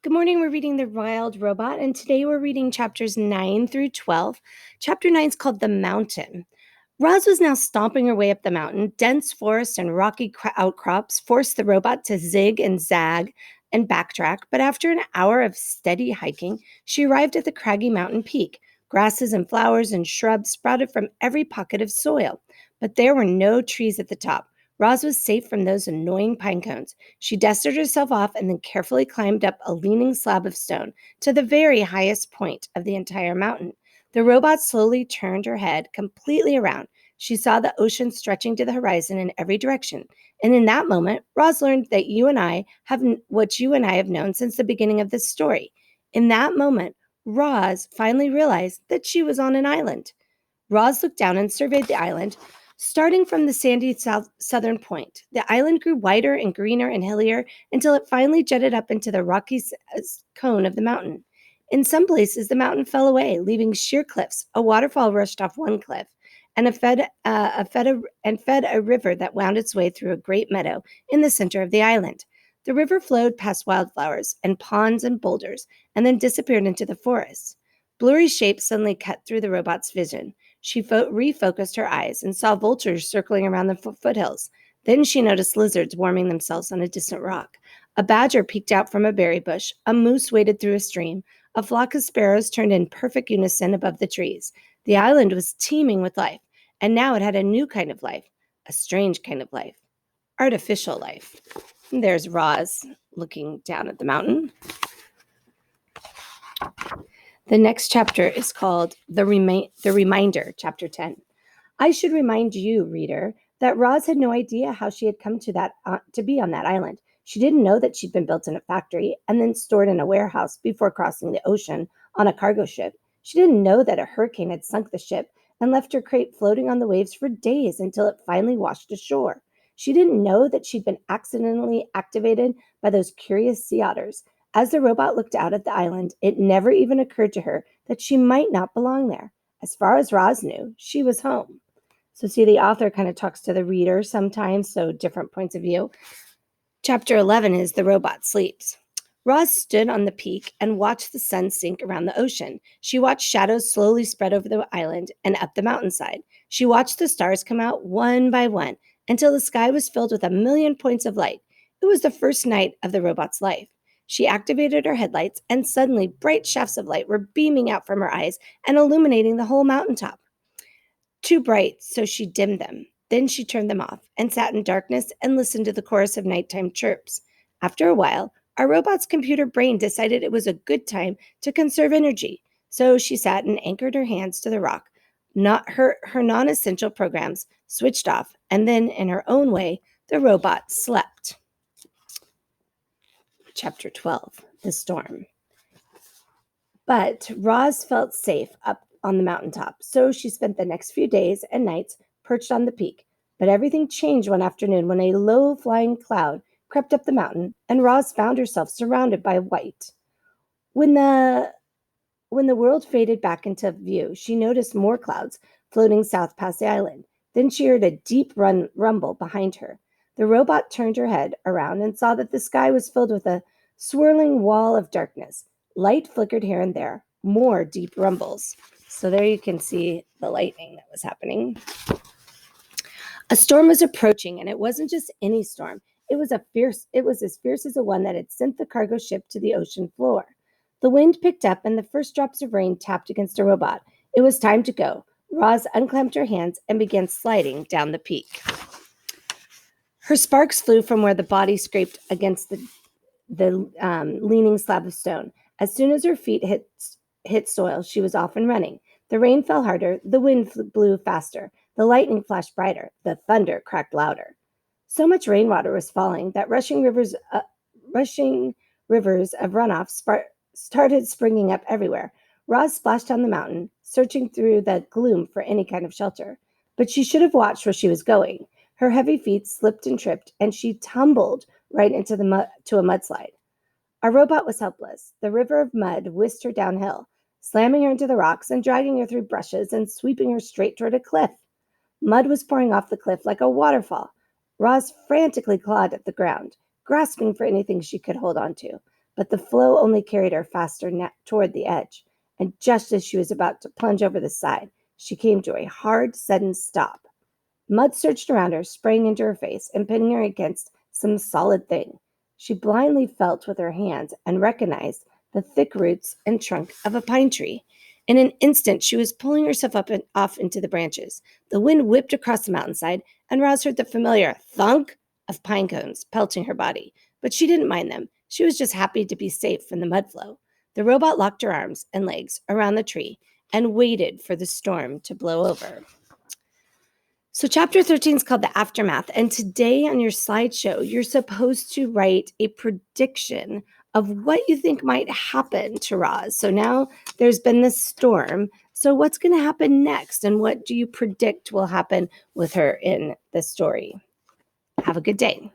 Good morning. We're reading The Wild Robot, and today we're reading chapters 9 through 12. Chapter 9 is called The Mountain. Roz was now stomping her way up the mountain. Dense forest and rocky outcrops forced the robot to zig and zag and backtrack, but after an hour of steady hiking, she arrived at the craggy mountain peak. Grasses and flowers and shrubs sprouted from every pocket of soil, but there were no trees at the top. Roz was safe from those annoying pine cones. She dusted herself off and then carefully climbed up a leaning slab of stone to the very highest point of the entire mountain. The robot slowly turned her head completely around. She saw the ocean stretching to the horizon in every direction. And in that moment, Roz learned that you and I have known since the beginning of this story. In that moment, Roz finally realized that she was on an island. Roz looked down and surveyed the island. Starting from the sandy southern point, the island grew wider and greener and hillier until it finally jutted up into the rocky cone of the mountain. In some places, the mountain fell away, leaving sheer cliffs. A waterfall rushed off one cliff, and fed a river that wound its way through a great meadow in the center of the island. The river flowed past wildflowers and ponds and boulders, and then disappeared into the forest. Blurry shapes suddenly cut through the robot's vision. She refocused her eyes and saw vultures circling around the foothills. Then she noticed lizards warming themselves on a distant rock. A badger peeked out from a berry bush. A moose waded through a stream. A flock of sparrows turned in perfect unison above the trees. The island was teeming with life, and now it had a new kind of life, a strange kind of life, artificial life. And there's Roz looking down at the mountain. The next chapter is called The Reminder, Chapter 10. I should remind you, reader, that Roz had no idea how she had come to be on that island. She didn't know that she'd been built in a factory and then stored in a warehouse before crossing the ocean on a cargo ship. She didn't know that a hurricane had sunk the ship and left her crate floating on the waves for days until it finally washed ashore. She didn't know that she'd been accidentally activated by those curious sea otters. As the robot looked out at the island, it never even occurred to her that she might not belong there. As far as Roz knew, she was home. So see, the author kind of talks to the reader sometimes, so different points of view. Chapter 11 is The Robot Sleeps. Roz stood on the peak and watched the sun sink around the ocean. She watched shadows slowly spread over the island and up the mountainside. She watched the stars come out one by one until the sky was filled with a million points of light. It was the first night of the robot's life. She activated her headlights, and suddenly bright shafts of light were beaming out from her eyes and illuminating the whole mountaintop. Too bright, so she dimmed them. Then she turned them off and sat in darkness and listened to the chorus of nighttime chirps. After a while, our robot's computer brain decided it was a good time to conserve energy, so she sat and anchored her hands to the rock. Not her non-essential programs switched off, and then, in her own way, the robot slept. Chapter 12, The Storm. But Roz felt safe up on the mountaintop, so she spent the next few days and nights perched on the peak. But everything changed one afternoon when a low-flying cloud crept up the mountain, and Roz found herself surrounded by white. When the world faded back into view, she noticed more clouds floating south past the island. Then she heard a deep rumble behind her. The robot turned her head around and saw that the sky was filled with a swirling wall of darkness. Light flickered here and there, more deep rumbles. So there you can see the lightning that was happening. A storm was approaching, and it wasn't just any storm. It was as fierce as the one that had sent the cargo ship to the ocean floor. The wind picked up, and the first drops of rain tapped against the robot. It was time to go. Roz unclamped her hands and began sliding down the peak. Her sparks flew from where the body scraped against the leaning slab of stone. As soon as her feet hit soil, she was off and running. The rain fell harder, the wind blew faster, the lightning flashed brighter, the thunder cracked louder. So much rainwater was falling that rushing rivers of runoff started springing up everywhere. Roz splashed down the mountain, searching through the gloom for any kind of shelter. But she should have watched where she was going. Her heavy feet slipped and tripped, and she tumbled right into to a mudslide. Our robot was helpless. The river of mud whisked her downhill, slamming her into the rocks and dragging her through brushes and sweeping her straight toward a cliff. Mud was pouring off the cliff like a waterfall. Roz frantically clawed at the ground, grasping for anything she could hold on to. but the flow only carried her faster toward the edge. And just as she was about to plunge over the side, she came to a hard, sudden stop. Mud surged around her, spraying into her face, and pinning her against some solid thing. She blindly felt with her hands and recognized the thick roots and trunk of a pine tree. In an instant, she was pulling herself up and off into the branches. The wind whipped across the mountainside, and Roz heard the familiar thunk of pine cones pelting her body. But she didn't mind them. She was just happy to be safe from the mud flow. The robot locked her arms and legs around the tree and waited for the storm to blow over. So chapter 13 is called The Aftermath. And today on your slideshow, you're supposed to write a prediction of what you think might happen to Roz. So now there's been this storm. So what's going to happen next? And what do you predict will happen with her in the story? Have a good day.